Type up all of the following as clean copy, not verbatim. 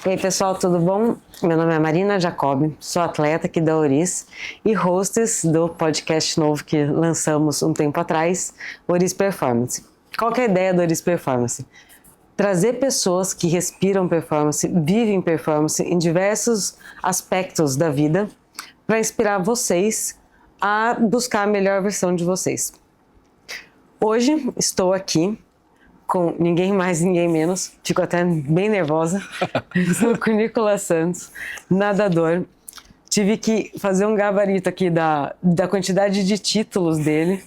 E aí, pessoal, tudo bom? Meu nome é Marina Jacob, sou atleta aqui da Oris e hostess do podcast novo que lançamos um tempo atrás, Oris Performance. Qual que é a ideia do Oris Performance? Trazer pessoas que respiram performance, vivem performance em diversos aspectos da vida para inspirar vocês a buscar a melhor versão de vocês. Hoje estou aqui com ninguém mais, ninguém menos, fico até bem nervosa, estou com o Nicolas Santos, nadador. Tive que fazer um gabarito aqui da quantidade de títulos dele.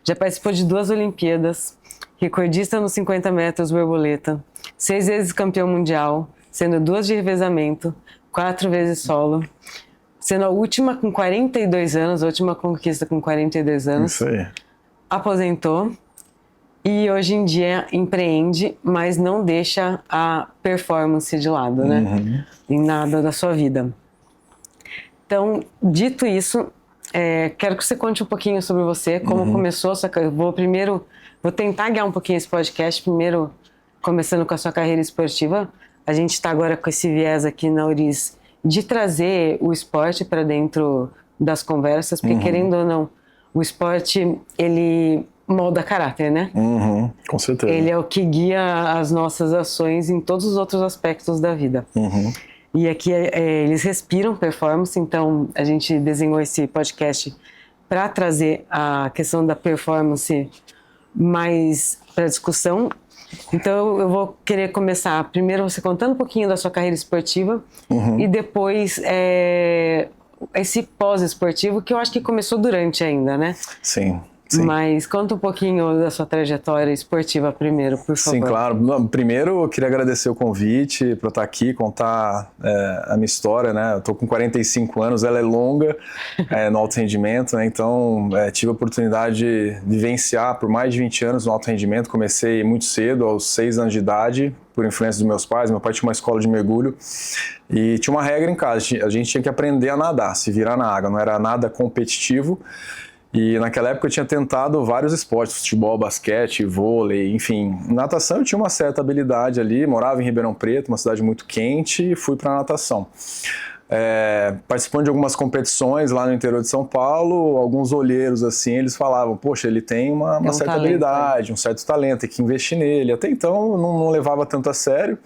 Já participou de 2 Olimpíadas, recordista nos 50 metros borboleta, 6 vezes campeão mundial, sendo 2 de revezamento, 4 vezes solo, sendo a última com 42 anos, a última conquista com 42 anos. Isso aí. Aposentou. E hoje em dia empreende, mas não deixa a performance de lado, né? Uhum. Em nada da sua vida. Então, dito isso, quero que você conte um pouquinho sobre você, como começou a sua carreira. Vou tentar guiar um pouquinho esse podcast, primeiro começando com a sua carreira esportiva. A gente está agora com esse viés aqui na Oris de trazer o esporte para dentro das conversas, porque querendo ou não, o esporte, ele molda caráter, né? Com certeza. Ele é o que guia as nossas ações em todos os outros aspectos da vida. E aqui eles respiram performance, então a gente desenhou esse podcast para trazer a questão da performance mais para discussão. Então eu vou querer começar primeiro você contando um pouquinho da sua carreira esportiva e depois esse pós-esportivo, que eu acho que começou durante ainda, né? Sim. Mas conta um pouquinho da sua trajetória esportiva primeiro, por favor. Sim, claro. Primeiro, eu queria agradecer o convite para eu estar aqui, contar a minha história, né? Eu tô com 45 anos, ela é longa no alto rendimento, né? Então, tive a oportunidade de vivenciar por mais de 20 anos no alto rendimento. Comecei muito cedo, aos 6 anos de idade, por influência dos meus pais. Meu pai tinha uma escola de mergulho e tinha uma regra em casa. A gente tinha que aprender a nadar, se virar na água. Não era nada competitivo. E naquela época eu tinha tentado vários esportes, futebol, basquete, vôlei, enfim. Natação eu tinha uma certa habilidade ali, morava em Ribeirão Preto, uma cidade muito quente, e fui para natação. Participando de algumas competições lá no interior de São Paulo, alguns olheiros assim, eles falavam, poxa, ele tem uma certa talento, habilidade, um certo talento, tem que investir nele. Até então eu não levava tanto a sério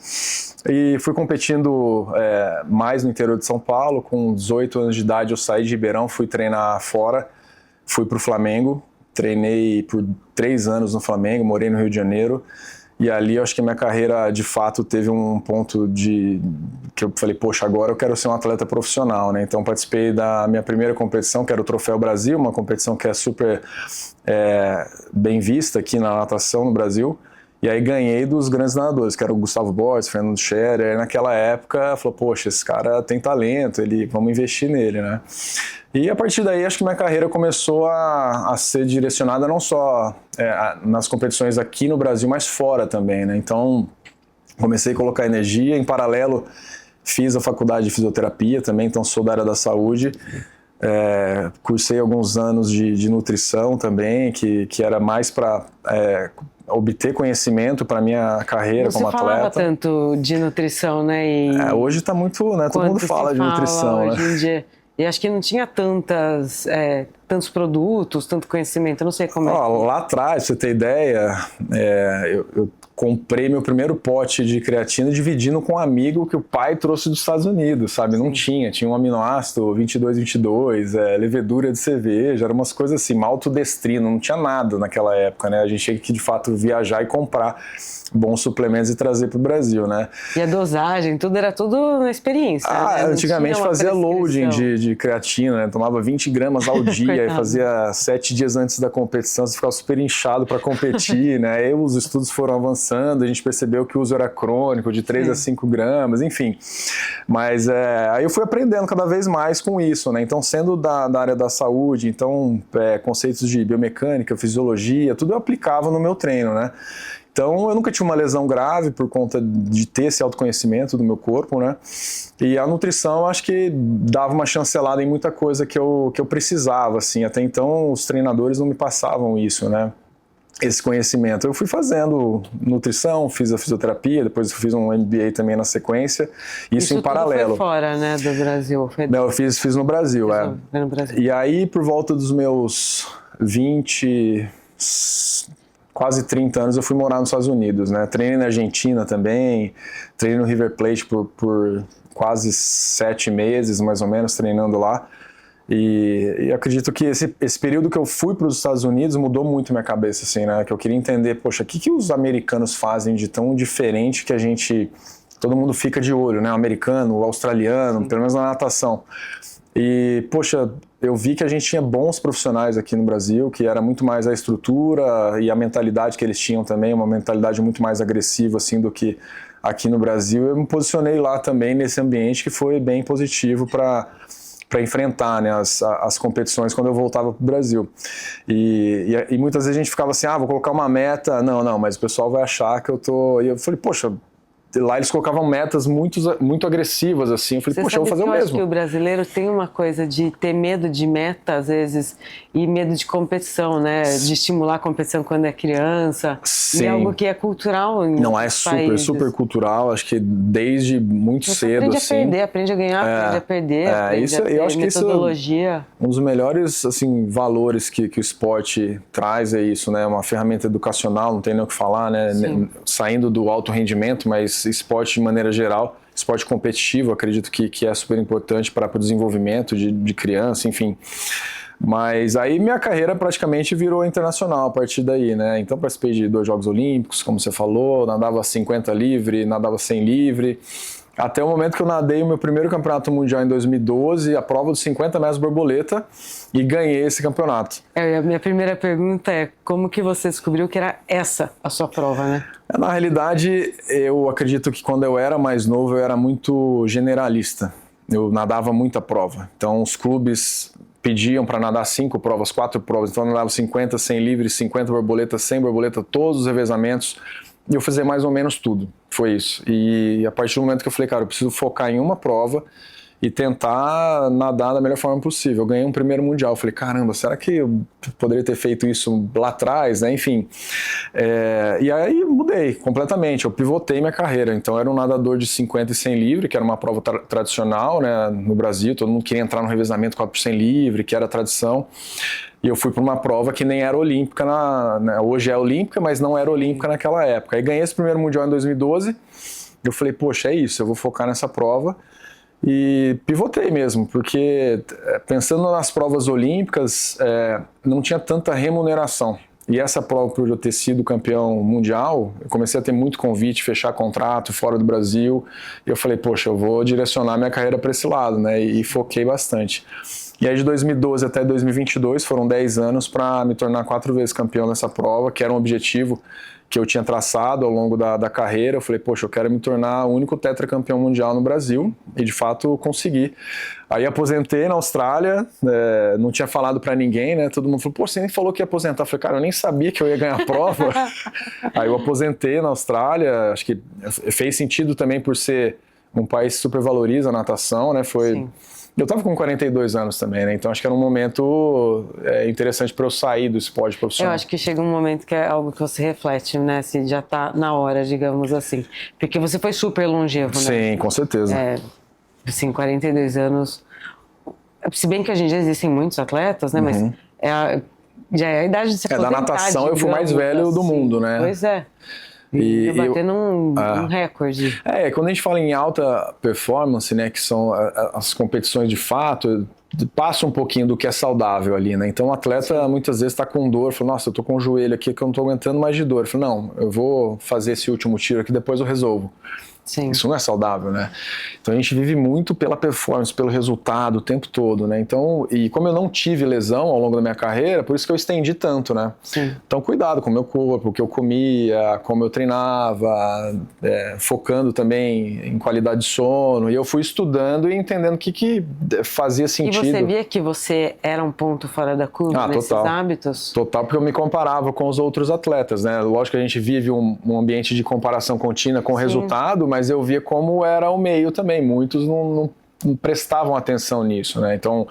e fui competindo mais no interior de São Paulo. Com 18 anos de idade eu saí de Ribeirão, fui treinar fora. Fui para o Flamengo, treinei por 3 anos no Flamengo, morei no Rio de Janeiro, e ali eu acho que a minha carreira de fato teve um ponto que eu falei, poxa, agora eu quero ser um atleta profissional, né? Então participei da minha primeira competição, que era o Troféu Brasil, uma competição que é super bem vista aqui na natação no Brasil. E aí ganhei dos grandes nadadores, que era o Gustavo Borges, Fernando Scherer. E naquela época, falou, poxa, esse cara tem talento, vamos investir nele, né? E a partir daí, acho que minha carreira começou a ser direcionada não só nas competições aqui no Brasil, mas fora também, né? Então, comecei a colocar energia. Em paralelo, fiz a faculdade de fisioterapia também, então sou da área da saúde. Cursei alguns anos de nutrição também, que era mais para obter conhecimento para minha carreira como atleta. Você falava tanto de nutrição, né? Hoje está muito, né? Todo mundo fala de nutrição, hoje em dia. E acho que não tinha tantos produtos, tanto conhecimento, eu não sei como Lá atrás, pra você ter ideia, eu comprei meu primeiro pote de creatina dividindo com um amigo que o pai trouxe dos Estados Unidos, sabe? Não tinha um aminoácido 2222, levedura de cerveja, eram umas coisas assim, maltodestrina, não tinha nada naquela época, né? A gente tinha que, de fato, viajar e comprar bons suplementos e trazer para o Brasil, né? E a dosagem, era tudo na experiência, né? Antigamente fazia loading de creatina, né? Tomava 20 gramas ao dia e fazia 7 dias antes da competição, você ficava super inchado para competir, né? Aí os estudos foram avançando, a gente percebeu que o uso era crônico, de 3 a 5 gramas, enfim. Mas aí eu fui aprendendo cada vez mais com isso, né? Então, sendo da área da saúde, então conceitos de biomecânica, fisiologia, tudo eu aplicava no meu treino, né? Então, eu nunca tive uma lesão grave por conta de ter esse autoconhecimento do meu corpo, né? E a nutrição, eu acho que dava uma chancelada em muita coisa que eu precisava, assim. Até então, os treinadores não me passavam isso, né? esse conhecimento. Eu fui fazendo nutrição, fiz a fisioterapia, depois eu fiz um MBA também na sequência, isso em paralelo. Tudo foi fora, né, do Brasil? Não, eu fiz no Brasil, Foi no Brasil. E aí, por volta dos meus 20, quase 30 anos, eu fui morar nos Estados Unidos, né? Treinei na Argentina também, treinei no River Plate por quase 7 meses, mais ou menos, treinando lá. E acredito que esse período que eu fui para os Estados Unidos mudou muito minha cabeça, assim, né? Que eu queria entender, poxa, o que os americanos fazem de tão diferente que todo mundo fica de olho, né? O americano, o australiano, pelo menos na natação. E, poxa, eu vi que a gente tinha bons profissionais aqui no Brasil, que era muito mais a estrutura e a mentalidade que eles tinham também, uma mentalidade muito mais agressiva, assim, do que aqui no Brasil. Eu me posicionei lá também nesse ambiente que foi bem positivo para enfrentar, né, as competições quando eu voltava para o Brasil. E muitas vezes a gente ficava assim, vou colocar uma meta, não, mas o pessoal vai achar que eu tô... E eu falei, poxa, lá eles colocavam metas muito agressivas, assim, eu falei, poxa, eu vou fazer o mesmo. Eu acho que o brasileiro tem uma coisa de ter medo de meta, às vezes, e medo de competição, né, de estimular a competição quando é criança. Sim. E é algo que é cultural em Não, é super cultural, acho que desde muito cedo, aprende assim. A perder, aprende a ganhar, aprende a perder, aprende a ter eu acho metodologia. Que isso, um dos melhores, assim, valores que o esporte traz é isso, né, uma ferramenta educacional, não tem nem o que falar, né, saindo do alto rendimento, mas esporte de maneira geral, esporte competitivo, acredito que é super importante para o desenvolvimento de criança, enfim. Mas aí minha carreira praticamente virou internacional a partir daí, né? Então participei de 2 Jogos Olímpicos, como você falou, nadava 50 livre, nadava 100 livre, até o momento que eu nadei o meu primeiro campeonato mundial em 2012, a prova dos 50 metros borboleta, e ganhei esse campeonato. A minha primeira pergunta é, como que você descobriu que era essa a sua prova, né? Na realidade, eu acredito que quando eu era mais novo, eu era muito generalista. Eu nadava muita prova. Então, os clubes pediam para nadar 5 provas, 4 provas. Então, eu nadava 50, 100 livres, 50 borboleta, 100 borboleta, todos os revezamentos. E eu fazia mais ou menos tudo. Foi isso. E a partir do momento que eu falei, cara, eu preciso focar em uma prova e tentar nadar da melhor forma possível. Eu ganhei um primeiro mundial. Eu falei, caramba, será que eu poderia ter feito isso lá atrás, né? Enfim. E aí mudei completamente. Eu pivotei minha carreira. Então, eu era um nadador de 50 e 100 livre, que era uma prova tradicional, né, no Brasil. Todo mundo queria entrar no revezamento 4 por 100 livre, que era a tradição. E eu fui para uma prova que nem era olímpica, hoje é olímpica, mas não era olímpica naquela época. Aí ganhei esse primeiro mundial em 2012. Eu falei, poxa, é isso, eu vou focar nessa prova. E pivotei mesmo, porque pensando nas provas olímpicas, não tinha tanta remuneração. E essa prova, por eu ter sido campeão mundial, eu comecei a ter muito convite, fechar contrato fora do Brasil. E eu falei, poxa, eu vou direcionar minha carreira para esse lado, né? E foquei bastante. E aí de 2012 até 2022 foram 10 anos para me tornar 4 vezes campeão nessa prova, que era um objetivo que eu tinha traçado ao longo da carreira. Eu falei, poxa, eu quero me tornar o único tetracampeão mundial no Brasil, e de fato consegui. Aí aposentei na Austrália, não tinha falado para ninguém, né? Todo mundo falou, pô, você nem falou que ia aposentar. Eu falei, cara, eu nem sabia que eu ia ganhar a prova. Aí eu aposentei na Austrália, acho que fez sentido também por ser um país que super valoriza a natação, né? Sim. Eu estava com 42 anos também, né? Então acho que era um momento interessante para eu sair do esporte profissional. Eu acho que chega um momento que é algo que você reflete, né? Se já está na hora, digamos assim. Porque você foi super longevo, né? Sim, com certeza. Assim, 42 anos. Se bem que hoje em dia existem muitos atletas, né? Mas já é a idade de se aposentar, da natação eu fui o mais velho do mundo, né? Pois é. E batendo um recorde. Quando a gente fala em alta performance, né, que são as competições de fato, passa um pouquinho do que é saudável ali, né? Então o atleta muitas vezes está com dor, fala, nossa, eu tô com o joelho aqui que eu não tô aguentando mais de dor. Eu falo, não, eu vou fazer esse último tiro aqui, depois eu resolvo. Sim. Isso não é saudável, né? Então a gente vive muito pela performance, pelo resultado o tempo todo, né? Então, e como eu não tive lesão ao longo da minha carreira, por isso que eu estendi tanto, né? Sim. Então cuidado com o meu corpo, o que eu comia, como eu treinava, focando também em qualidade de sono. E eu fui estudando e entendendo o que fazia sentido. E você via que você era um ponto fora da curva nesses hábitos? Total, porque eu me comparava com os outros atletas, né? Lógico que a gente vive um ambiente de comparação contínua com o resultado, mas eu via como era o meio também. Muitos prestavam atenção nisso, né? Então,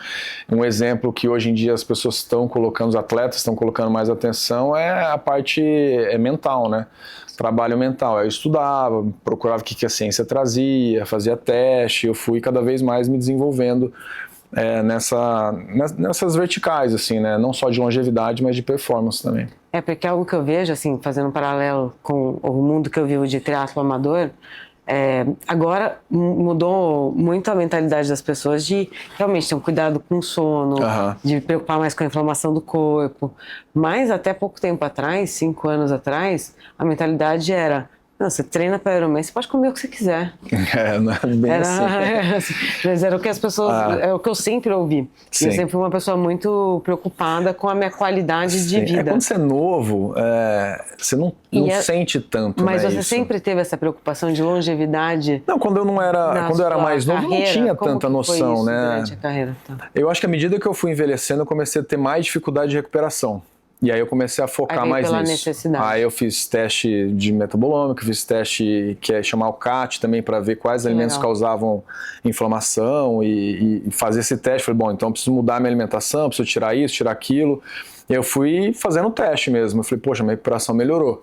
um exemplo que hoje em dia as pessoas estão colocando, os atletas estão colocando mais atenção é a parte mental, né? Trabalho mental. Eu estudava, procurava o que a ciência trazia, fazia teste, eu fui cada vez mais me desenvolvendo nessas verticais, assim, né? Não só de longevidade, mas de performance também. Porque algo que eu vejo, assim, fazendo um paralelo com o mundo que eu vivo de triatlo amador, agora mudou muito a mentalidade das pessoas de realmente ter um cuidado com o sono, de preocupar mais com a inflamação do corpo. Mas até pouco tempo atrás, 5 anos atrás, a mentalidade era: não, você treina para Ironman, você pode comer o que você quiser. Não é bem assim. Mas era o que as pessoas, é o que eu sempre ouvi. Sim. Eu sempre fui uma pessoa muito preocupada com a minha qualidade de vida. Quando você é novo, você não sente tanto, mas né, você isso. sempre teve essa preocupação de longevidade? Não, quando eu era mais novo, carreira, não tinha tanta noção, foi isso né? Durante a carreira? Tá. Eu acho que à medida que eu fui envelhecendo, eu comecei a ter mais dificuldade de recuperação. E aí eu comecei a focar mais nisso. Necessidade. Aí eu fiz teste de metabolômico, fiz teste que é chamar o CAT também para ver quais alimentos causavam inflamação e fazer esse teste. Falei, bom, então eu preciso mudar a minha alimentação, preciso tirar isso, tirar aquilo. E eu fui fazendo o teste mesmo. Eu falei, poxa, minha recuperação melhorou.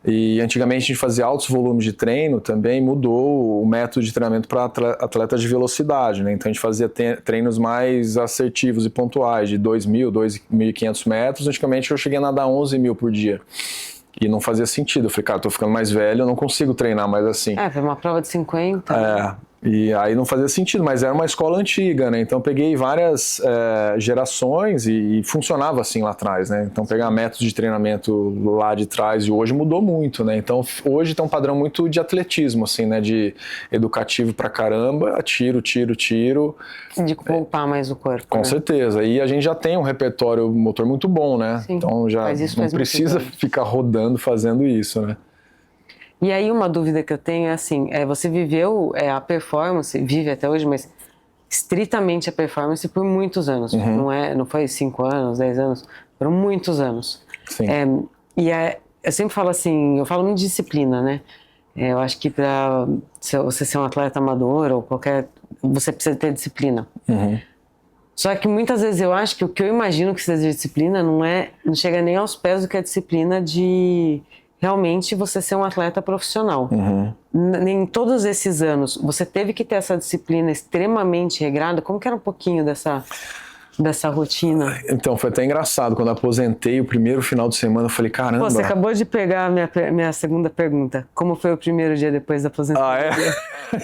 E antigamente a gente fazia altos volumes de treino também, mudou o método de treinamento para atletas de velocidade, né? Então a gente fazia treinos mais assertivos e pontuais, de 2.000, 2.500 metros. Antigamente eu cheguei a nadar 11.000 por dia. E não fazia sentido. Eu falei, cara, tô ficando mais velho, eu não consigo treinar mais assim. Foi uma prova de 50. E aí não fazia sentido, mas era uma escola antiga, né? Então eu peguei várias gerações e funcionava assim lá atrás, né? Então pegar métodos de treinamento lá de trás e hoje mudou muito, né? Então hoje tem um padrão muito de atletismo, assim, né? De educativo pra caramba, tiro. De poupar mais o corpo. Com certeza. E a gente já tem um repertório motor muito bom, né? Sim. Então já não precisa ficar rodando fazendo isso, né? E aí uma dúvida que eu tenho é assim, você viveu a performance, vive até hoje, mas estritamente a performance por muitos anos. Não foi 5 anos, 10 anos, foram muitos anos. Sim. Eu sempre falo assim, eu falo muito de disciplina, né? Eu acho que para você ser um atleta amador ou você precisa ter disciplina. Só que muitas vezes eu acho que o que eu imagino que seja disciplina não chega nem aos pés do que a disciplina de realmente você ser um atleta profissional. Em todos esses anos, você teve que ter essa disciplina extremamente regrada? Como que era um pouquinho dessa rotina? Então, foi até engraçado. Quando eu aposentei, o primeiro final de semana, eu falei, caramba... Você acabou de pegar a minha segunda pergunta. Como foi o primeiro dia depois da aposentadoria?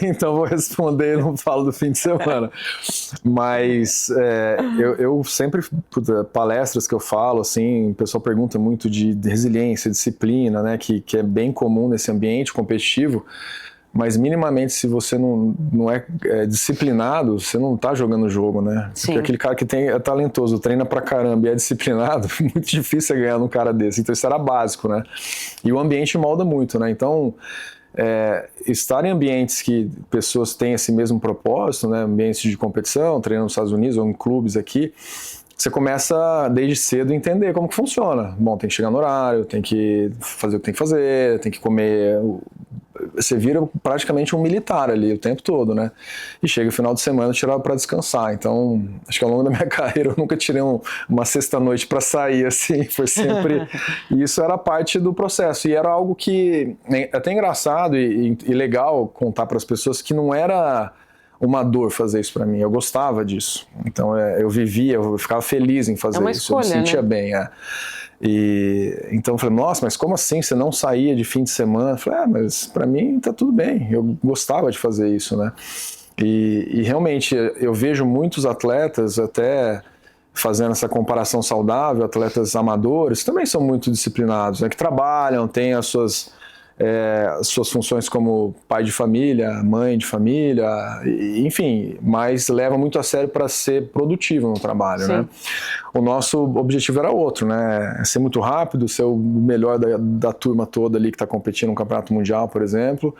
Então vou responder, não falo do fim de semana. Mas eu sempre, palestras que eu falo, assim, o pessoal pergunta muito de resiliência, disciplina, né, que é bem comum nesse ambiente competitivo. Mas minimamente, se você não é disciplinado, você não tá jogando o jogo, né? Sim. Porque aquele cara que é talentoso, treina pra caramba e é disciplinado, muito difícil ganhar num cara desse. Então isso era básico, né? E o ambiente molda muito, né? Então, estar em ambientes que pessoas têm esse mesmo propósito, né? Ambientes de competição, treinando nos Estados Unidos ou em clubes aqui, você começa desde cedo a entender como que funciona. Bom, tem que chegar no horário, tem que fazer o que tem que fazer, tem que comer... Você vira praticamente um militar ali o tempo todo, né? E chega o final de semana, eu tirava para descansar. Então, acho que ao longo da minha carreira eu nunca tirei uma sexta-noite para sair, assim. Foi sempre... E isso era parte do processo. E era algo que é até engraçado e legal contar para as pessoas que não era uma dor fazer isso para mim. Eu gostava disso. Então, eu vivia, eu ficava feliz em fazer isso. Escolha, eu me sentia né? bem, E então eu falei, nossa, mas como assim você não saía de fim de semana? Eu falei, mas pra mim tá tudo bem, eu gostava de fazer isso, né? E realmente eu vejo muitos atletas até fazendo essa comparação saudável, atletas amadores, também são muito disciplinados, né? Que trabalham, têm as suas funções como pai de família, mãe de família, enfim, mas leva muito a sério para ser produtivo no trabalho, Sim. né? O nosso objetivo era outro, né? Ser muito rápido, ser o melhor da turma toda ali que está competindo no Campeonato Mundial, por exemplo.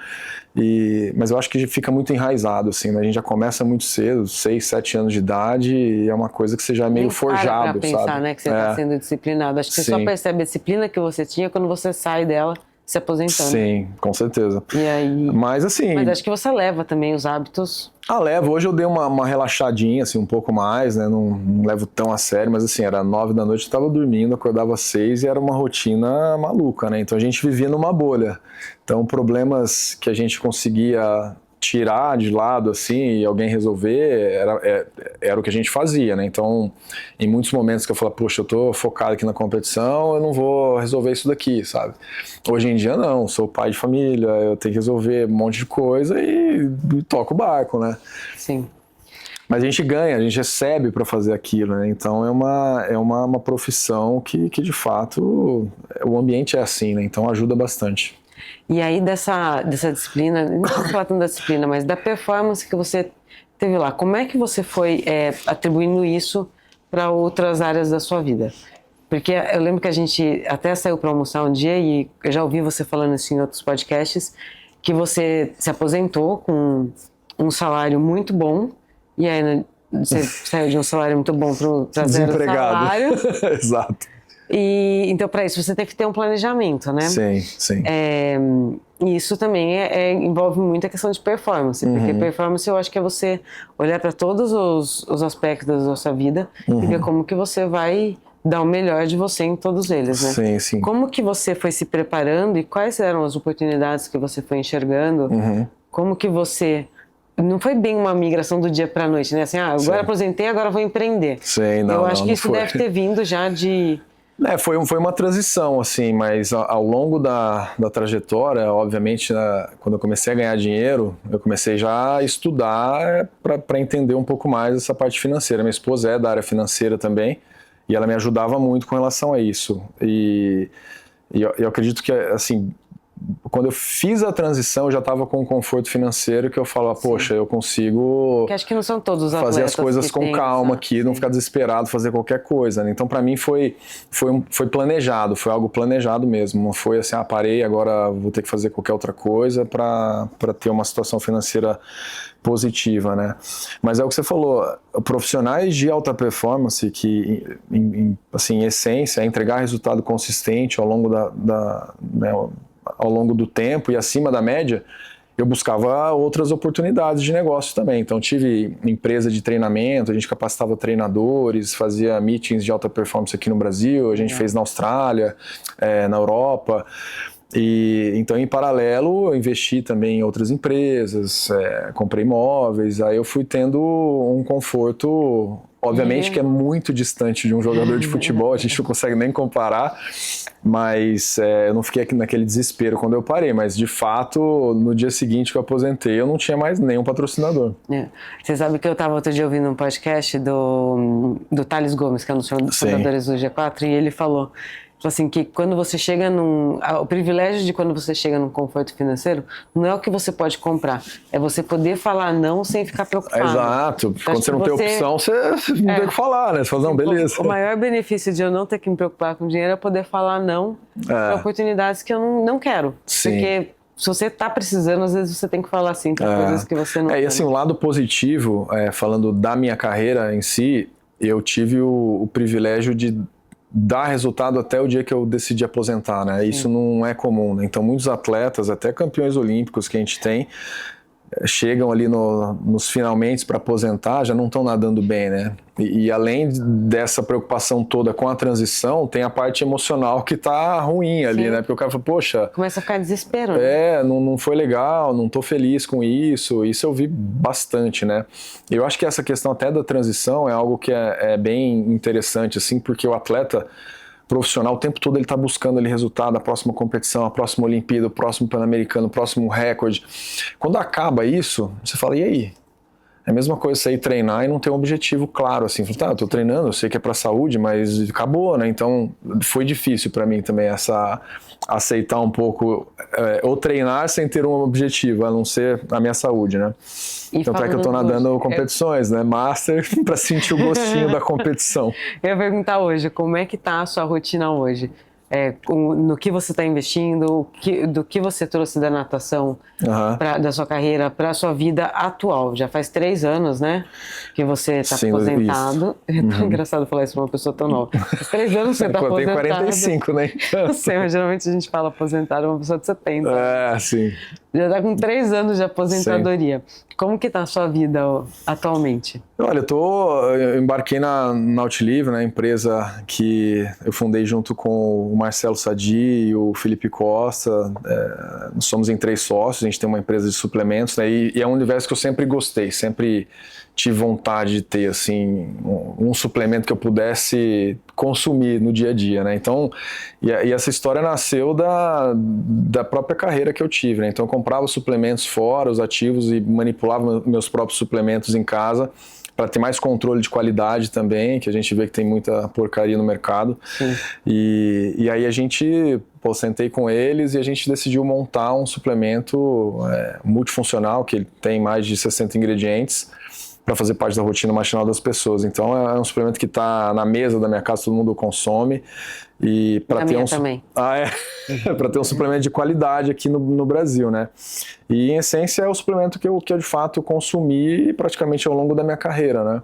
Mas eu acho que fica muito enraizado, assim, né? A gente já começa muito cedo, 6, 7 anos de idade, e é uma coisa que você já é meio forjado, pra pensar, sabe? Né, que você está sendo disciplinado. Acho que você só percebe a disciplina que você tinha quando você sai dela se aposentando. Sim, com certeza. E aí... Mas assim... Mas acho que você leva também os hábitos... Levo. Hoje eu dei uma relaxadinha, assim, um pouco mais, né? Não levo tão a sério, mas assim, era 9 da noite, eu tava dormindo, acordava às 6 e era uma rotina maluca, né? Então a gente vivia numa bolha. Então problemas que a gente conseguia tirar de lado, assim, e alguém resolver, era o que a gente fazia, né? Então, em muitos momentos que eu falava, poxa, eu tô focado aqui na competição, eu não vou resolver isso daqui, sabe? Hoje em dia, não, sou pai de família, eu tenho que resolver um monte de coisa e toco o barco, né? Sim. Mas a gente ganha, a gente recebe para fazer aquilo, né? Então, é uma profissão que, de fato, o ambiente é assim, né? Então, ajuda bastante. E aí dessa disciplina, não vou falar tanto da disciplina, mas da performance que você teve lá, como é que você foi atribuindo isso para outras áreas da sua vida? Porque eu lembro que a gente até saiu para almoçar um dia e eu já ouvi você falando isso em outros podcasts, que você se aposentou com um salário muito bom e aí você saiu de um salário muito bom para zero salário. Exato. E então, para isso, você tem que ter um planejamento, né? Sim, sim. E isso também envolve muito a questão de performance, porque performance eu acho que é você olhar para todos os aspectos da sua vida e ver como que você vai dar o melhor de você em todos eles, né? Sim, sim. Como que você foi se preparando e quais eram as oportunidades que você foi enxergando? Como que você... Não foi bem uma migração do dia para a noite, né? Assim, agora aposentei, agora vou empreender. Sim, não, eu acho que isso foi. deve ter vindo já de... Foi uma transição, assim, mas ao longo da trajetória, obviamente, quando eu comecei a ganhar dinheiro, eu comecei já a estudar para entender um pouco mais essa parte financeira. Minha esposa é da área financeira também, e ela me ajudava muito com relação a isso. E eu acredito que, assim, quando eu fiz a transição, eu já estava com um conforto financeiro que eu falava, poxa, eu consigo Porque acho que não são todos os fazer as coisas com calma aqui, não sim. ficar desesperado, fazer qualquer coisa, né? Então, para mim, foi planejado, foi algo planejado mesmo. Não foi assim, parei, agora vou ter que fazer qualquer outra coisa para ter uma situação financeira positiva, né? Mas é o que você falou, profissionais de alta performance que, assim, em essência, é entregar resultado consistente ao longo né, ao longo do tempo e acima da média, eu buscava outras oportunidades de negócio também. Então, tive empresa de treinamento, a gente capacitava treinadores, fazia meetings de alta performance aqui no Brasil, a gente fez na Austrália, na Europa. E então, em paralelo, eu investi também em outras empresas, comprei imóveis, aí eu fui tendo um conforto, obviamente que é muito distante de um jogador de futebol, a gente não consegue nem comparar, mas eu não fiquei aqui naquele desespero quando eu parei, mas de fato, no dia seguinte que eu aposentei, eu não tinha mais nenhum patrocinador. Você sabe que eu estava outro dia ouvindo um podcast do Thales Gomes, que é um dos fundadores do G4, e ele falou assim, que quando você chega o privilégio de quando você chega num conforto financeiro não é o que você pode comprar, é você poder falar não sem ficar preocupado. Exato, quando você não tem opção, você não tem o que falar, né? Você fala, não, beleza. O maior benefício de eu não ter que me preocupar com dinheiro é poder falar não para oportunidades que eu não quero. Sim. Porque se você está precisando, às vezes você tem que falar sim para coisas que você não quer. E assim, o lado positivo, falando da minha carreira em si, eu tive o privilégio de dar resultado até o dia que eu decidi aposentar, né? Isso não é comum, né? Então, muitos atletas, até campeões olímpicos que a gente tem, chegam ali nos finalmente para aposentar, já não estão nadando bem, né? E além dessa preocupação toda com a transição, tem a parte emocional que tá ruim ali, né? Porque o cara fala, poxa... Começa a ficar desespero, né? Não foi legal, não tô feliz com isso eu vi bastante, né? Eu acho que essa questão até da transição é algo que é bem interessante, assim, porque o atleta profissional, o tempo todo ele está buscando ali resultado, a próxima competição, a próxima Olimpíada, o próximo Pan-Americano, o próximo recorde. Quando acaba isso, você fala, e aí? É a mesma coisa você ir treinar e não ter um objetivo claro, assim, tá, eu tô treinando, eu sei que é pra saúde, mas acabou, né? Então foi difícil para mim também aceitar um pouco, ou treinar sem ter um objetivo, a não ser a minha saúde, né? Tanto é que eu tô nadando competições, né? Master, para sentir o gostinho da competição. Eu ia perguntar hoje, como é que tá a sua rotina hoje? no que você está investindo, do que você trouxe da natação, da sua carreira para a sua vida atual. Já faz 3 anos, né, que você está aposentado. É tão engraçado falar isso para uma pessoa tão nova. Faz 3 anos que você está aposentado. Eu tenho 45, né? Eu sei, mas geralmente a gente fala aposentado uma pessoa de 70. Sim. Já está com 3 anos de aposentadoria. Sim. Como que está a sua vida atualmente? Olha, eu embarquei na Nautilive, né, empresa que eu fundei junto com o Marcelo Sadi e o Felipe Costa. Nós somos em 3 sócios, a gente tem uma empresa de suplementos, né, e é um universo que eu sempre gostei, sempre tive vontade de ter assim, um suplemento que eu pudesse consumir no dia a dia, né? Então, e essa história nasceu da própria carreira que eu tive, né? Então eu comprava suplementos fora, os ativos, e manipulava meus próprios suplementos em casa para ter mais controle de qualidade também, que a gente vê que tem muita porcaria no mercado. E aí a gente, sentei com eles e a gente decidiu montar um suplemento multifuncional, que ele tem mais de 60 ingredientes, para fazer parte da rotina matinal das pessoas. Então é um suplemento que está na mesa da minha casa, todo mundo consome. E para ter também. Para ter um suplemento de qualidade aqui no Brasil, né? E em essência é o suplemento que eu de fato consumi praticamente ao longo da minha carreira, né?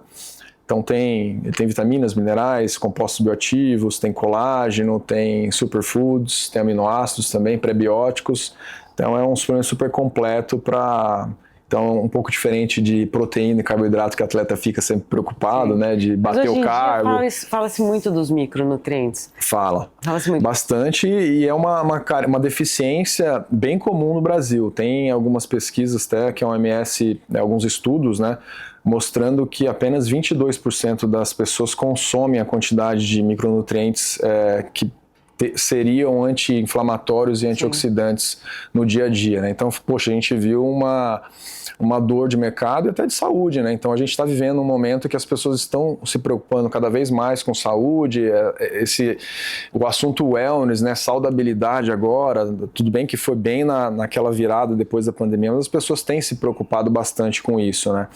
Então tem vitaminas, minerais, compostos bioativos, tem colágeno, tem superfoods, tem aminoácidos também, prebióticos. Então é um suplemento super completo para... Então, um pouco diferente de proteína e carboidrato, que o atleta fica sempre preocupado, né? De bater o carbo. Fala-se muito dos micronutrientes. Fala-se muito. Bastante, e é uma deficiência bem comum no Brasil. Tem algumas pesquisas até que a OMS, alguns estudos, né? Mostrando que apenas 22% das pessoas consomem a quantidade de micronutrientes que seriam anti-inflamatórios e antioxidantes no dia a dia, né? Então, poxa, a gente viu uma dor de mercado e até de saúde, né? Então a gente está vivendo um momento que as pessoas estão se preocupando cada vez mais com saúde, o assunto wellness, né? Saudabilidade agora, tudo bem que foi bem naquela virada depois da pandemia, mas as pessoas têm se preocupado bastante com isso, né?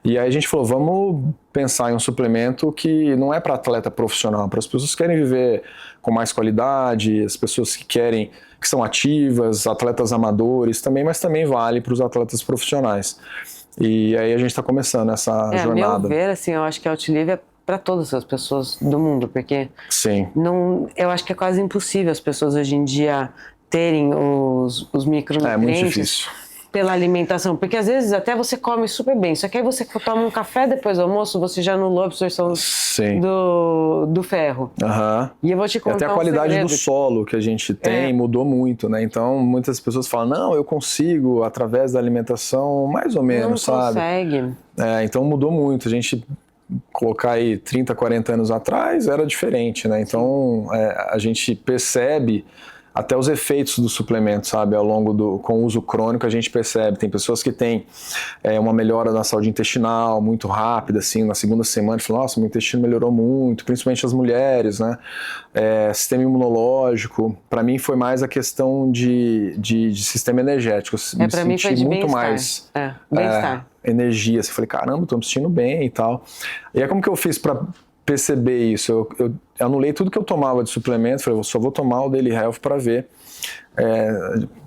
E aí a gente falou, vamos pensar em um suplemento que não é para atleta profissional, para as pessoas que querem viver com mais qualidade, as pessoas que são ativas, atletas amadores também, mas também vale para os atletas profissionais. E aí a gente está começando essa jornada. A meu ver, assim, eu acho que a Nautilive é para todas as pessoas do mundo, porque eu acho que é quase impossível as pessoas hoje em dia terem os micronutrientes. É muito difícil. Pela alimentação, porque às vezes até você come super bem, só que aí você toma um café depois do almoço, você já anulou a absorção do ferro. E eu vou te contar até a qualidade do solo que a gente tem mudou muito, né? Então muitas pessoas falam, não, eu consigo através da alimentação, mais ou menos, não sabe? Consegue. Então mudou muito, a gente colocar aí 30, 40 anos atrás era diferente, né? Então a gente percebe até os efeitos do suplemento, sabe, ao longo com o uso crônico a gente percebe, tem pessoas que têm uma melhora na saúde intestinal muito rápida, assim, na segunda semana, falam, nossa, meu intestino melhorou muito, principalmente as mulheres, né, sistema imunológico, para mim foi mais a questão de sistema energético, para mim foi de muito bem-estar. Mais bem-estar. Energia, eu falei, caramba, tô me sentindo bem e tal, e aí como que eu fiz para perceber isso? Eu anulei tudo que eu tomava de suplemento, falei, eu só vou tomar o Daily Health para ver,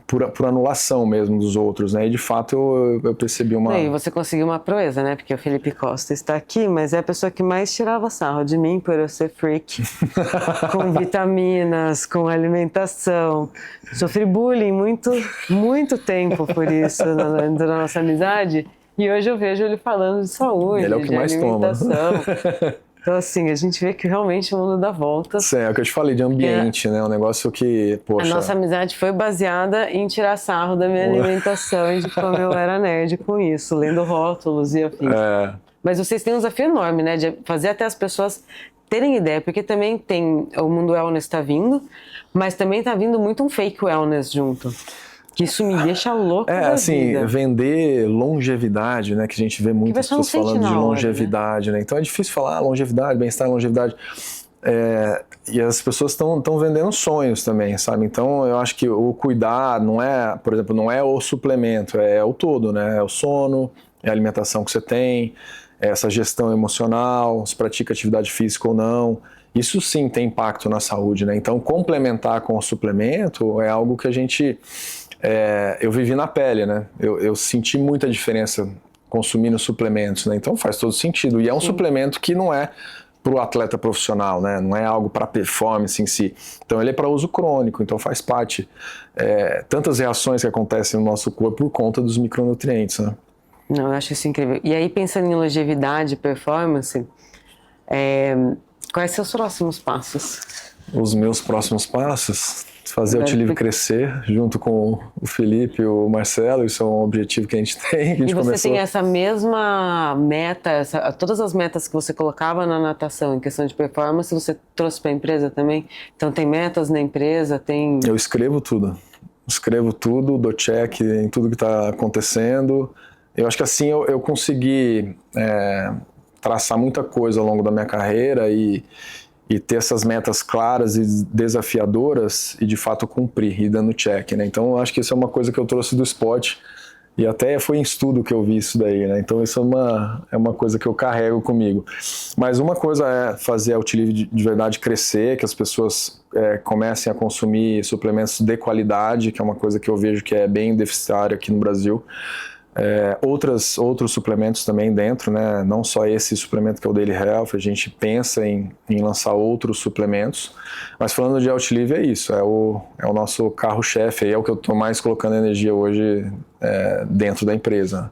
por anulação mesmo dos outros, né? E de fato eu percebi uma... E você conseguiu uma proeza, né? Porque o Felipe Costa está aqui, mas é a pessoa que mais tirava sarro de mim por eu ser freak, com vitaminas, com alimentação. Sofri bullying muito tempo por isso dentro da nossa amizade, e hoje eu vejo ele falando de saúde, ele é o que de mais alimentação. Toma. Então, assim, a gente vê que realmente o mundo dá voltas. É o que eu te falei de ambiente, né? Um negócio que, poxa... A nossa amizade foi baseada em tirar sarro da minha alimentação e de como eu era nerd com isso, lendo rótulos e afins. Mas vocês têm um desafio enorme, né? De fazer até as pessoas terem ideia, porque também tem... O mundo wellness está vindo, mas também está vindo muito um fake wellness junto. Que isso me deixa louco da assim, vida. Vender longevidade, né? Que a gente vê muitas pessoas falando de longevidade, né? Então é difícil falar longevidade, bem-estar, longevidade. E as pessoas estão vendendo sonhos também, sabe? Então eu acho que o cuidar não é, por exemplo, não é o suplemento, é o todo, né? É o sono, é a alimentação que você tem, é essa gestão emocional, se pratica atividade física ou não. isso sim tem impacto na saúde, né? Então, complementar com o suplemento é algo que a gente... eu vivi na pele, né? Eu senti muita diferença consumindo suplementos, né? Então faz todo sentido. E é um suplemento que não é para o atleta profissional, né? Não é algo para performance em si. Então ele é para uso crônico, então faz parte tantas reações que acontecem no nosso corpo por conta dos micronutrientes, né? Não, eu acho isso incrível. E aí, pensando em longevidade e performance, quais são os próximos passos? Os meus próximos passos... fazer o T-Live crescer junto com o Felipe e o Marcelo, isso é um objetivo que a gente tem. E você tem essa mesma meta, todas as metas que você colocava na natação em questão de performance, você trouxe para a empresa também? Então tem metas na empresa, tem... Eu escrevo tudo, dou check em tudo que está acontecendo. Eu acho que assim eu consegui traçar muita coisa ao longo da minha carreira e ter essas metas claras e desafiadoras e de fato cumprir e dando check, né? Então eu acho que isso é uma coisa que eu trouxe do esporte e até foi em estudo que eu vi isso daí, né? Então isso é uma coisa que eu carrego comigo. Mas uma coisa é fazer a T-Live de verdade crescer, que as pessoas comecem a consumir suplementos de qualidade, que é uma coisa que eu vejo que é bem deficitária aqui no Brasil. Outros suplementos também dentro, né? Não só esse suplemento que é o Daily Health, a gente pensa em lançar outros suplementos, mas falando de T-Live é isso, é o nosso carro-chefe, é o que eu estou mais colocando energia hoje dentro da empresa.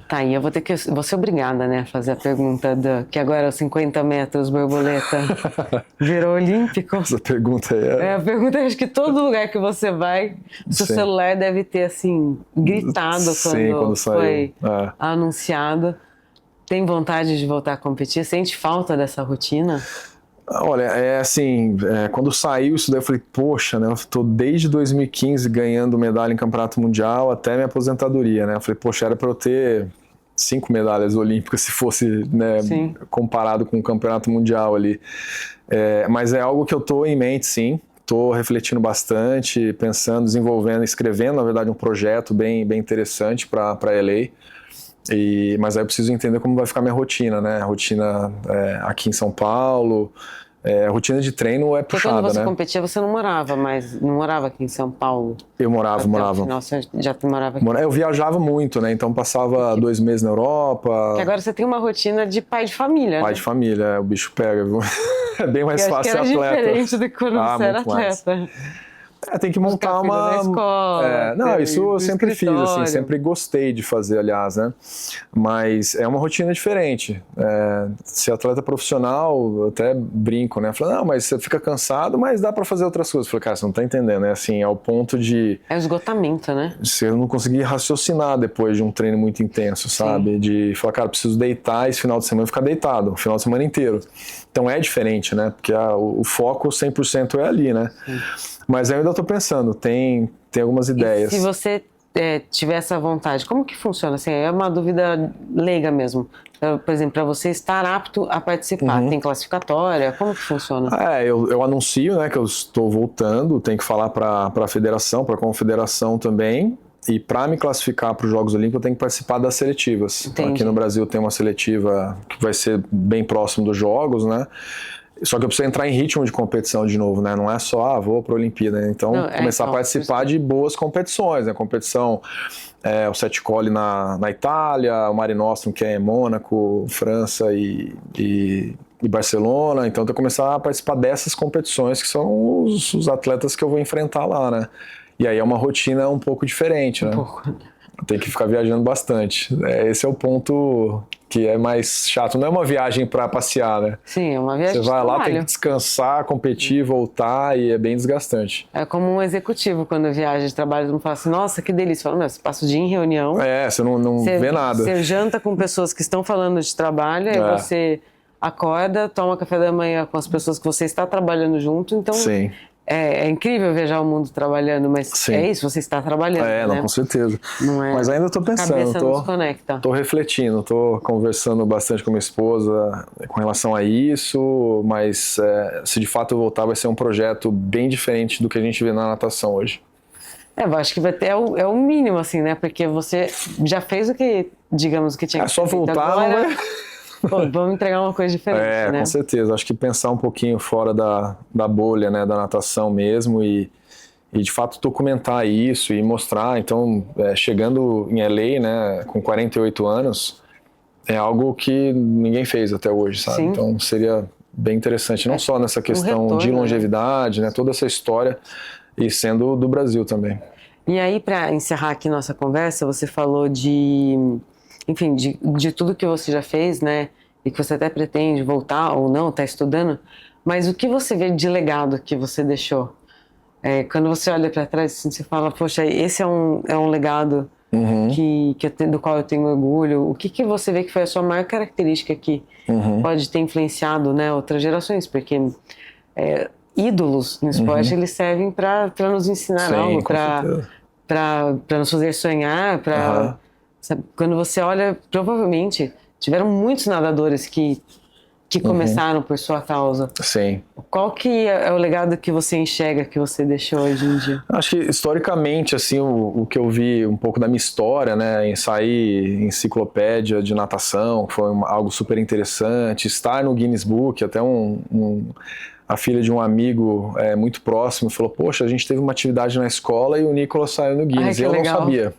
Tá, e eu vou ser obrigada, né, a fazer a pergunta que agora é os 50 metros borboleta virou olímpico. Essa pergunta aí a pergunta é, acho que todo lugar que você vai, seu celular deve ter, assim, gritado quando foi anunciado. Tem vontade de voltar a competir? Sente falta dessa rotina? Olha, quando saiu isso daí eu falei, poxa, né, eu tô desde 2015 ganhando medalha em campeonato mundial até minha aposentadoria, né, eu falei, poxa, era para eu ter 5 medalhas olímpicas se fosse, né, comparado com o campeonato mundial ali, mas é algo que eu tô em mente, sim, tô refletindo bastante, pensando, desenvolvendo, escrevendo, na verdade, um projeto bem interessante para LA. Mas aí eu preciso entender como vai ficar minha rotina, né? A rotina aqui em São Paulo, a rotina de treino é puxada, né? Porque quando você competia, você não morava aqui em São Paulo? Eu morava. Final, você já morava aqui? Eu viajava muito, né? Então passava 2 meses na Europa. Que agora você tem uma rotina de pai de família, Pai de família, o bicho pega, viu? É bem mais fácil ser atleta. Era diferente do que quando você era atleta. Tem que montar uma... da escola, não, isso eu sempre fiz, assim, escritório. sempre gostei de fazer, aliás, né? Mas é uma rotina diferente. Ser atleta profissional, eu até brinco, né? Falo, não, mas você fica cansado, mas dá pra fazer outras coisas. Eu falei, cara, você não tá entendendo, né? Assim, ao ponto de... É o esgotamento, né? Eu não conseguir raciocinar depois de um treino muito intenso, sabe? De falar, cara, preciso deitar esse final de semana e ficar deitado, o final de semana inteiro. Então é diferente, né? Porque o foco 100% é ali, né? Sim. Mas eu ainda estou pensando, tem algumas ideias. E se você tiver essa vontade, como que funciona? Assim, é uma dúvida leiga mesmo. Por exemplo, para você estar apto a participar, tem classificatória? Como que funciona? Eu anuncio, né, que eu estou voltando, tenho que falar para a federação, para a confederação também. E para me classificar para os Jogos Olímpicos, eu tenho que participar das seletivas. Então, aqui no Brasil tem uma seletiva que vai ser bem próximo dos Jogos, né? Só que eu preciso entrar em ritmo de competição de novo, né? Não é só, vou para a Olimpíada. Então, começar a participar de boas competições, né? Competição, o Sete Colli na Itália, o Mare Nostrum, que é em Mônaco, França e Barcelona. Então, eu tenho que começar a participar dessas competições, que são os atletas que eu vou enfrentar lá, né? E aí é uma rotina um pouco diferente, né? Tem que ficar viajando bastante. Esse é o ponto que é mais chato. Não é uma viagem para passear, né? Sim, é uma viagem. Você vai lá, tem que descansar, competir, voltar, e é bem desgastante. É como um executivo quando viaja de trabalho, não fala assim, nossa, que delícia. Fala, você passa o dia em reunião. Você não vê nada. Você janta com pessoas que estão falando de trabalho, aí você acorda, toma café da manhã com as pessoas que você está trabalhando junto, então... Sim. É incrível viajar o mundo trabalhando, mas é isso, você está trabalhando, né? Não, com certeza. Não é, mas ainda estou pensando, estou refletindo, estou conversando bastante com minha esposa com relação a isso, mas se de fato eu voltar vai ser um projeto bem diferente do que a gente vê na natação hoje. Eu acho que vai ter, é o mínimo, assim, né? Porque você já fez o que, digamos, que tinha que só voltar, agora, não é? Pô, vamos entregar uma coisa diferente, né? Com certeza. Acho que pensar um pouquinho fora da bolha, né, da natação mesmo e de fato documentar isso e mostrar. Então, chegando em LA, né, com 48 anos, é algo que ninguém fez até hoje, sabe? Sim. Então seria bem interessante, não só nessa questão retorno, de longevidade, né, toda essa história, e sendo do Brasil também. E aí, para encerrar aqui nossa conversa, você falou enfim, de tudo que você já fez, né, e que você até pretende voltar ou não, tá estudando, mas o que você vê de legado que você deixou? Quando você olha para trás, assim, você fala, poxa, esse é um legado do qual eu tenho orgulho. O que você vê que foi a sua maior característica que pode ter influenciado, né, outras gerações? Porque ídolos no esporte, eles servem para nos ensinar. Sim, algo, para nos fazer sonhar, quando você olha, provavelmente tiveram muitos nadadores que começaram por sua causa. Sim. Qual que é o legado que você enxerga, que você deixou hoje em dia? Acho que, historicamente, assim, o que eu vi um pouco da minha história, né, em sair enciclopédia de natação, foi algo super interessante, estar no Guinness Book, até a filha de um amigo muito próximo falou, poxa, a gente teve uma atividade na escola e o Nicolas saiu no Guinness, e eu não sabia.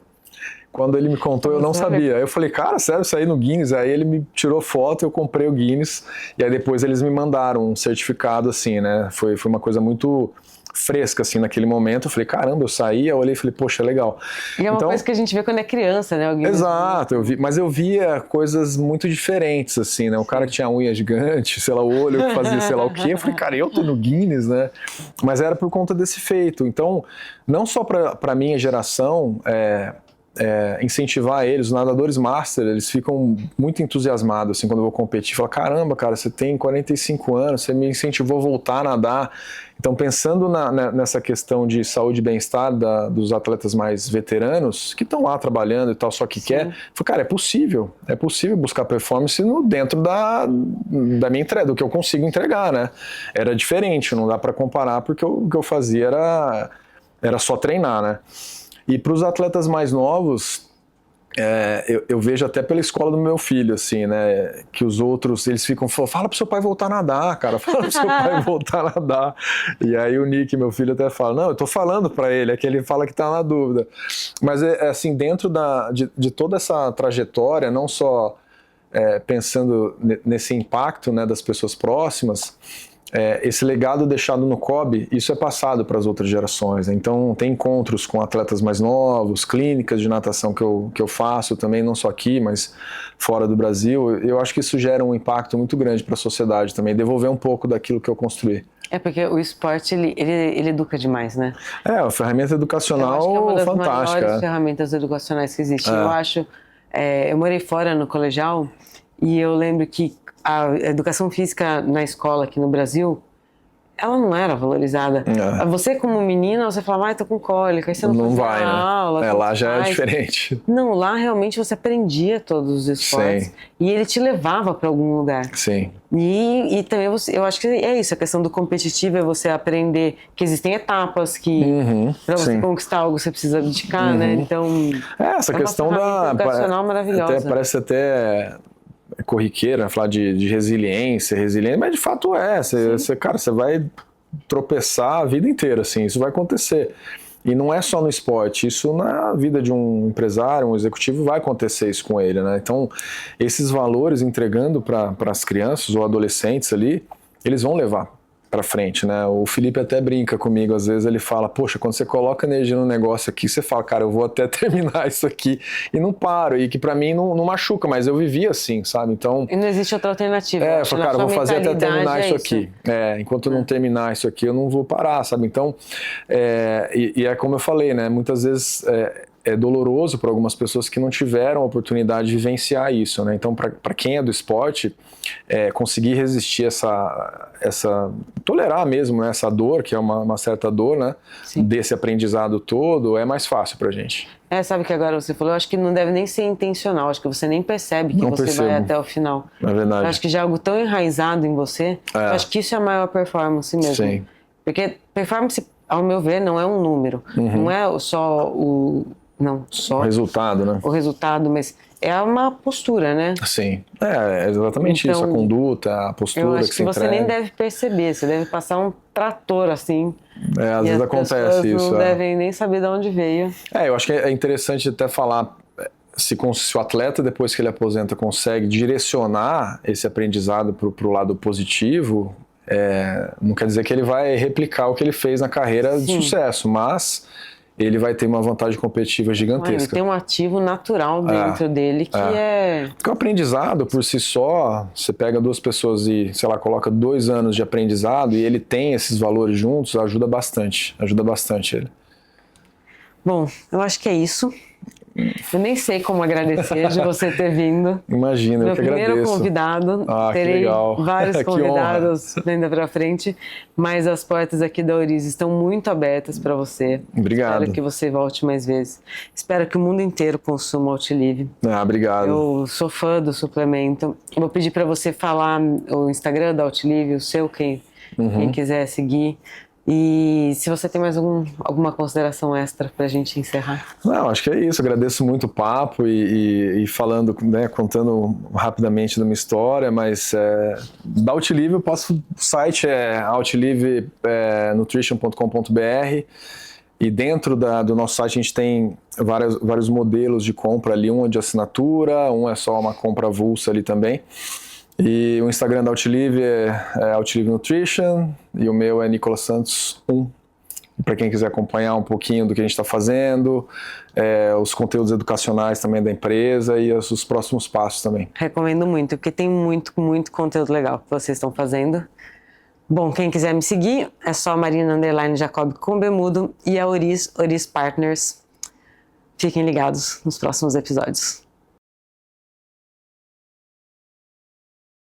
Quando ele me contou, eu não sabia. Aí eu falei, cara, sério, saí no Guinness? Aí ele me tirou foto, eu comprei o Guinness, e aí depois eles me mandaram um certificado, assim, né? Foi uma coisa muito fresca, assim, naquele momento. Eu falei, caramba, eu saí, eu olhei e falei, poxa, legal. E é uma coisa que a gente vê quando é criança, né? Exato, mas eu via coisas muito diferentes, assim, né? O cara que tinha unha gigante, sei lá, o olho que fazia sei lá o quê. Eu falei, cara, eu tô no Guinness, né? Mas era por conta desse feito. Então, não só pra minha geração, incentivar eles, os nadadores master, eles ficam muito entusiasmados assim, quando eu vou competir, falam, caramba, cara, você tem 45 anos, você me incentivou a voltar a nadar. Então, pensando nessa questão de saúde e bem-estar dos atletas mais veteranos, que estão lá trabalhando e tal, só que falei, cara, é possível buscar performance dentro da minha entrega, do que eu consigo entregar, né? Era diferente, não dá para comparar, porque o que eu fazia era só treinar, né? E para os atletas mais novos, eu vejo até pela escola do meu filho, assim, né, que os outros, eles ficam falando, fala pro seu pai voltar a nadar, cara, fala pro seu pai voltar a nadar. E aí o Nick, meu filho, até fala, não, eu tô falando para ele, é que ele fala que tá na dúvida. Mas assim, dentro de toda essa trajetória, não só pensando nesse impacto, né, das pessoas próximas, esse legado deixado no COB, isso é passado para as outras gerações, né? Então tem encontros com atletas mais novos, clínicas de natação que eu faço também, não só aqui, mas fora do Brasil. Eu acho que isso gera um impacto muito grande para a sociedade também, devolver um pouco daquilo que eu construí. Porque o esporte, ele educa demais, né? A ferramenta educacional fantástica. Eu acho que é uma das maiores ferramentas educacionais que existe. Eu acho, eu morei fora no colegial e eu lembro que a educação física na escola aqui no Brasil, ela não era valorizada. Você como menina, você fala, tô com cólica, aí você não vai, né? Aula. Lá já é diferente. Não, lá realmente você aprendia todos os esportes. Sim. E ele te levava para algum lugar. Sim. E também eu acho que é isso, a questão do competitivo é você aprender que existem etapas que para você conquistar algo você precisa dedicar, né? Então, essa questão educacional maravilhosa. Parece até corriqueira, falar de resiliência, mas de fato você vai tropeçar a vida inteira, assim, isso vai acontecer. E não é só no esporte, isso na vida de um empresário, um executivo, vai acontecer isso com ele, né? Então, esses valores entregando para as crianças ou adolescentes ali, eles vão levar para frente, né? O Felipe até brinca comigo, às vezes ele fala, poxa, quando você coloca energia no negócio aqui, você fala, cara, eu vou até terminar isso aqui e não paro, e que para mim não machuca, mas eu vivi assim, sabe? Então... E não existe outra alternativa. Eu falo, cara, eu vou fazer até terminar isso aqui. Enquanto eu não terminar isso aqui, eu não vou parar, sabe? Então, e é como eu falei, né? Muitas vezes é doloroso para algumas pessoas que não tiveram a oportunidade de vivenciar isso, né? Então, para quem é do esporte, conseguir resistir tolerar mesmo, né, essa dor, que é uma certa dor, né? Sim. Desse aprendizado todo, é mais fácil pra gente. Sabe que agora você falou, eu acho que não deve nem ser intencional, acho que você nem percebe que você vai até o final. É verdade. Eu acho que já é algo tão enraizado em você, eu acho que isso é a maior performance mesmo. Sim. Porque performance, ao meu ver, não é um número, não é só o não só O resultado, né? o resultado, mas é uma postura, né? Sim, é exatamente Então, isso, a conduta, a postura Eu acho que que se você entrega. nem deve perceber, você deve passar um trator assim, Às e vezes as acontece pessoas isso. não devem nem saber de onde veio. Eu acho que é interessante até falar se o atleta, depois que ele aposenta, consegue direcionar esse aprendizado para o lado positivo, não quer dizer que ele vai replicar o que ele fez na carreira de Sim. sucesso, mas ele vai ter uma vantagem competitiva Ele gigantesca. tem um ativo natural dentro dele que é... Porque o aprendizado por si só, você pega duas pessoas e, sei lá, coloca 2 anos de aprendizado e ele tem esses valores juntos, ajuda bastante ele. Bom, eu acho que é isso. Eu nem sei como agradecer de você ter vindo. Imagina, eu Meu que primeiro agradeço. convidado, Que terei legal. vários Que convidados ainda pra frente, mas as portas aqui da Ouriz estão muito abertas para você. Obrigado. Espero que você volte mais vezes. Espero que o mundo inteiro consuma o Outlive. Obrigado. Eu sou fã do suplemento. Vou pedir para você falar o Instagram da Outlive, o seu, quem quiser seguir. E se você tem mais alguma consideração extra para a gente encerrar? Não, acho que é isso. Agradeço muito o papo e falando, né, contando rapidamente da minha história, mas da Outlive o site é outlivenutrition.com.br e dentro do nosso site a gente tem vários modelos de compra ali, um é de assinatura, um é só uma compra avulsa ali também. E o Instagram da Outlive é Outlive Nutrition e o meu é Nicolas Santos 1. Para quem quiser acompanhar um pouquinho do que a gente está fazendo, os conteúdos educacionais também da empresa e os próximos passos também. Recomendo muito, porque tem muito conteúdo legal que vocês estão fazendo. Bom, quem quiser me seguir é só Marina_Jacob com Bemudo e a Ouriz Partners. Fiquem ligados nos próximos episódios.